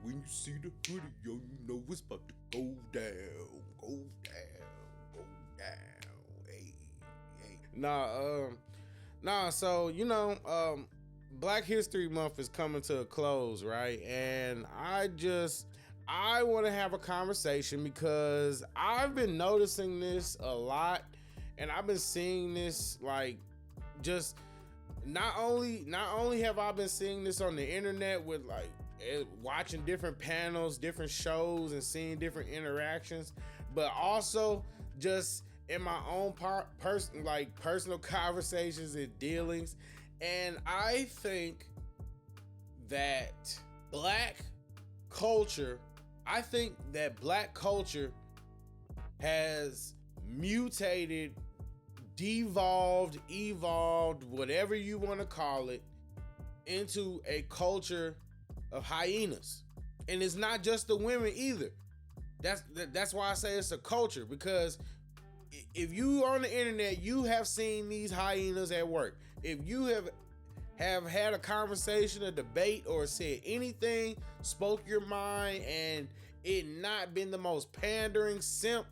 when you see the hoodie on, you know it's about to go down, go down, go down. Hey, hey. So Black History Month is coming to a close, right? And I want to have a conversation because I've been noticing this a lot, and I've been seeing this just not only have I been seeing this on the internet with watching different panels, different shows, and seeing different interactions, but also just in my own personal conversations and dealings. And I think that black culture has mutated, devolved, evolved, whatever you want to call it, into a culture of hyenas. And it's not just the women either. That's why I say it's a culture, because if you on the internet, you have seen these hyenas at work. If you have had a conversation, a debate, or said anything, spoke your mind, and it not been the most pandering, simp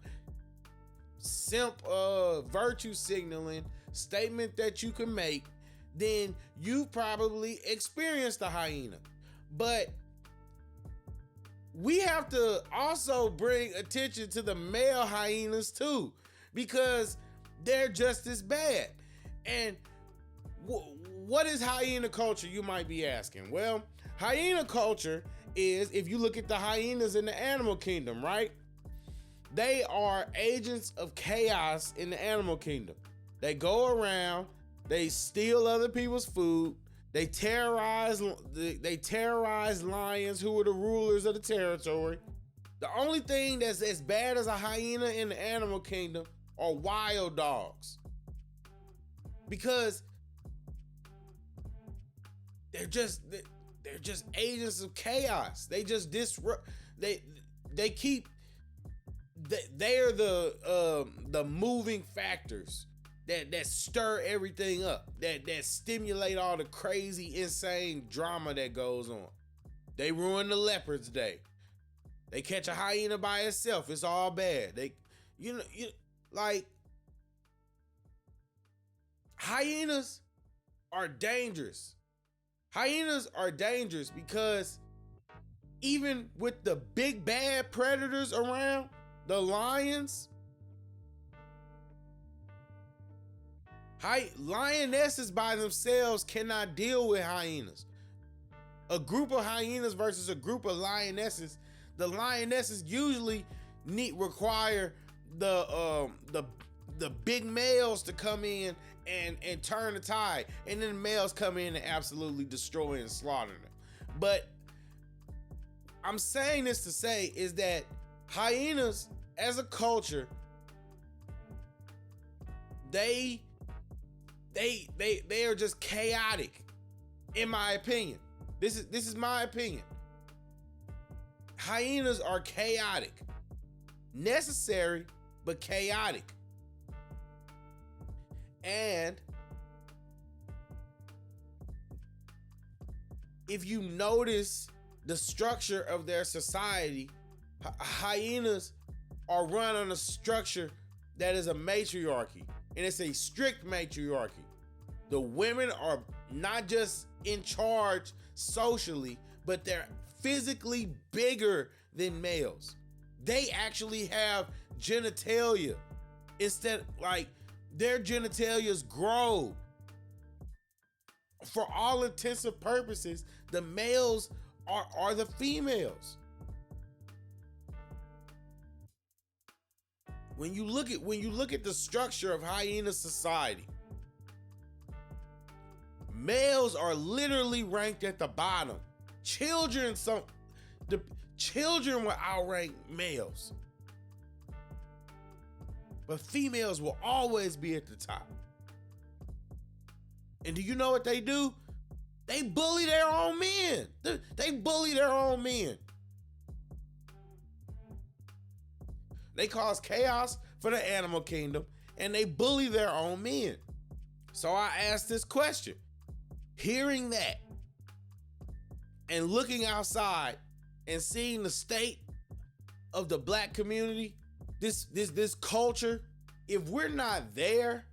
virtue signaling statement that you can make, then you probably experienced a hyena. But we have to also bring attention to the male hyenas too, because they're just as bad. And what is hyena culture, you might be asking? Well, hyena culture is, if you look at the hyenas in the animal kingdom, right? They are agents of chaos in the animal kingdom. They go around, they steal other people's food, they terrorize lions who are the rulers of the territory. The only thing that's as bad as a hyena in the animal kingdom are wild dogs, because they're just agents of chaos. They just disrupt. They are the moving factors that stir everything up, that stimulate all the crazy, insane drama that goes on. They ruin the leopard's day. They catch a hyena by itself, it's all bad. Hyenas are dangerous. Hyenas are dangerous because even with the big bad predators around, the lions, lionesses by themselves cannot deal with hyenas. A group of hyenas versus a group of lionesses, the lionesses usually require the big males to come in and turn the tide, and then the males come in and absolutely destroy and slaughter them. But I'm saying this to say is that hyenas as a culture, they are just chaotic, in my opinion. This is my opinion. Hyenas are chaotic. Necessary, but chaotic. And if you notice the structure of their society, hyenas are run on a structure that is a matriarchy, and it's a strict matriarchy. The women are not just in charge socially, but they're physically bigger than males. They actually have genitalia. Instead, their genitalias grow. For all intents and purposes, the males are the females. When you look at the structure of hyena society, males are literally ranked at the bottom. The children will outrank males. But females will always be at the top. And do you know what they do? They bully their own men. They bully their own men. They cause chaos for the animal kingdom, and they bully their own men. So I asked this question. Hearing that and looking outside and seeing the state of the black community, this culture, if we're not there,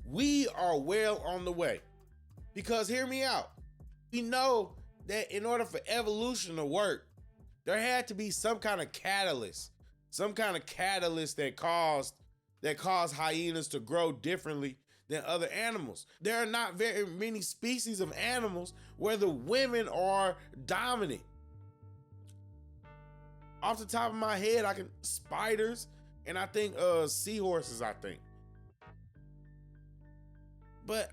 we are well on the way. Because hear me out. We know that in order for evolution to work, there had to be some kind of catalyst that caused hyenas to grow differently than other animals. There are not very many species of animals where the women are dominant. Off the top of my head, spiders, and I think seahorses, I think. But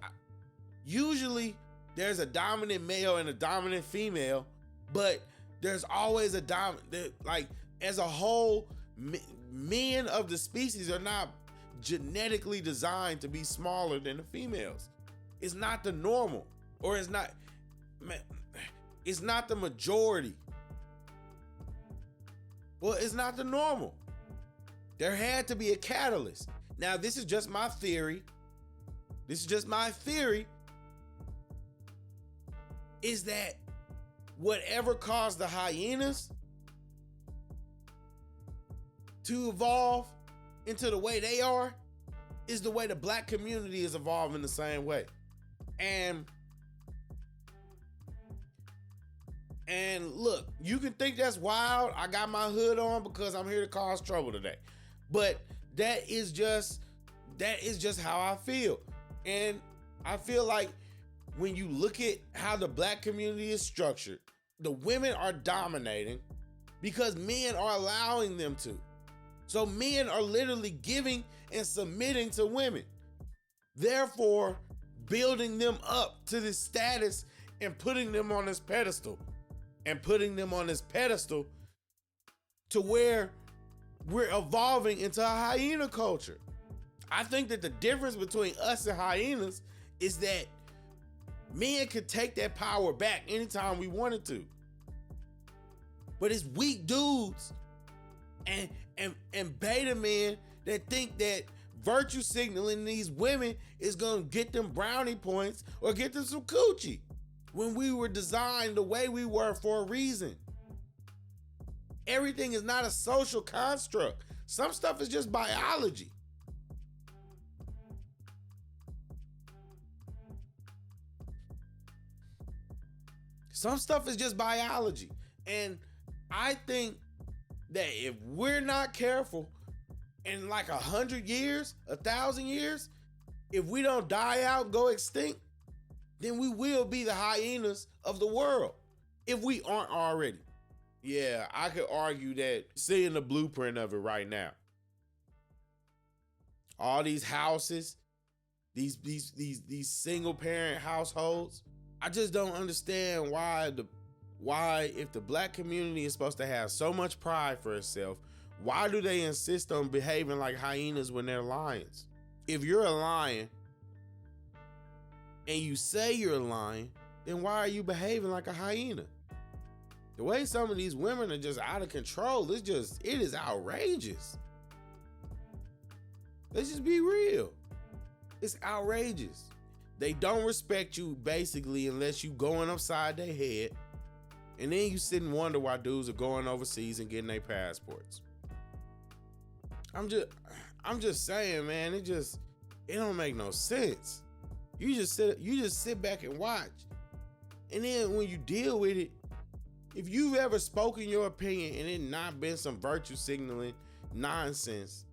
usually there's a dominant male and a dominant female, but there's always a dominant, like as a whole, men of the species are not genetically designed to be smaller than the females. It's not the normal, or it's not the majority. Well, it's not the normal. There had to be a catalyst. Now, this is just my theory. Is that whatever caused the hyenas to evolve into the way they are is the way the black community is evolving the same way. And look, you can think that's wild. I got my hood on because I'm here to cause trouble today. But that is just how I feel. And I feel like when you look at how the black community is structured, the women are dominating because men are allowing them to. So men are literally giving and submitting to women, therefore building them up to this status and putting them on this pedestal to where we're evolving into a hyena culture. I think that the difference between us and hyenas is that men could take that power back anytime we wanted to. But it's weak dudes and beta men that think that virtue signaling these women is gonna get them brownie points or get them some coochie, when we were designed the way we were for a reason. Everything is not a social construct. Some stuff is just biology. Some stuff is just biology. And I think that if we're not careful, in like 100 years, 1,000 years, if we don't die out, go extinct, then we will be the hyenas of the world, if we aren't already. Yeah, I could argue that, seeing the blueprint of it right now. All these houses, these single parent households, I just don't understand why if the black community is supposed to have so much pride for itself, why do they insist on behaving like hyenas when they're lions? If you're a lion and you say you're a lion, then why are you behaving like a hyena? The way some of these women are just out of control, it is outrageous. Let's just be real. It's outrageous. They don't respect you basically unless you going upside their head. And then you sit and wonder why dudes are going overseas and getting their passports. I'm just saying, man, it don't make no sense. You just sit back and watch. And then when you deal with it, if you've ever spoken your opinion and it not been some virtue signaling nonsense,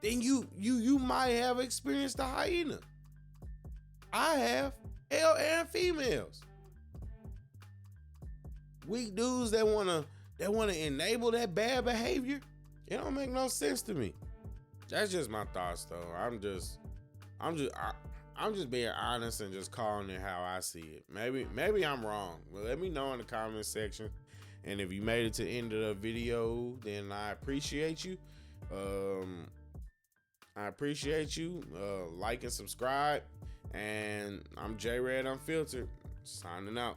then you might have experienced a hyena. I have, male and females. Weak dudes that wanna enable that bad behavior, it don't make no sense to me. That's just my thoughts, though. I'm just being honest and just calling it how I see it. Maybe I'm wrong, but let me know in the comment section. And if you made it to the end of the video, then I appreciate you. Like and subscribe. And I'm J Red Unfiltered, signing out.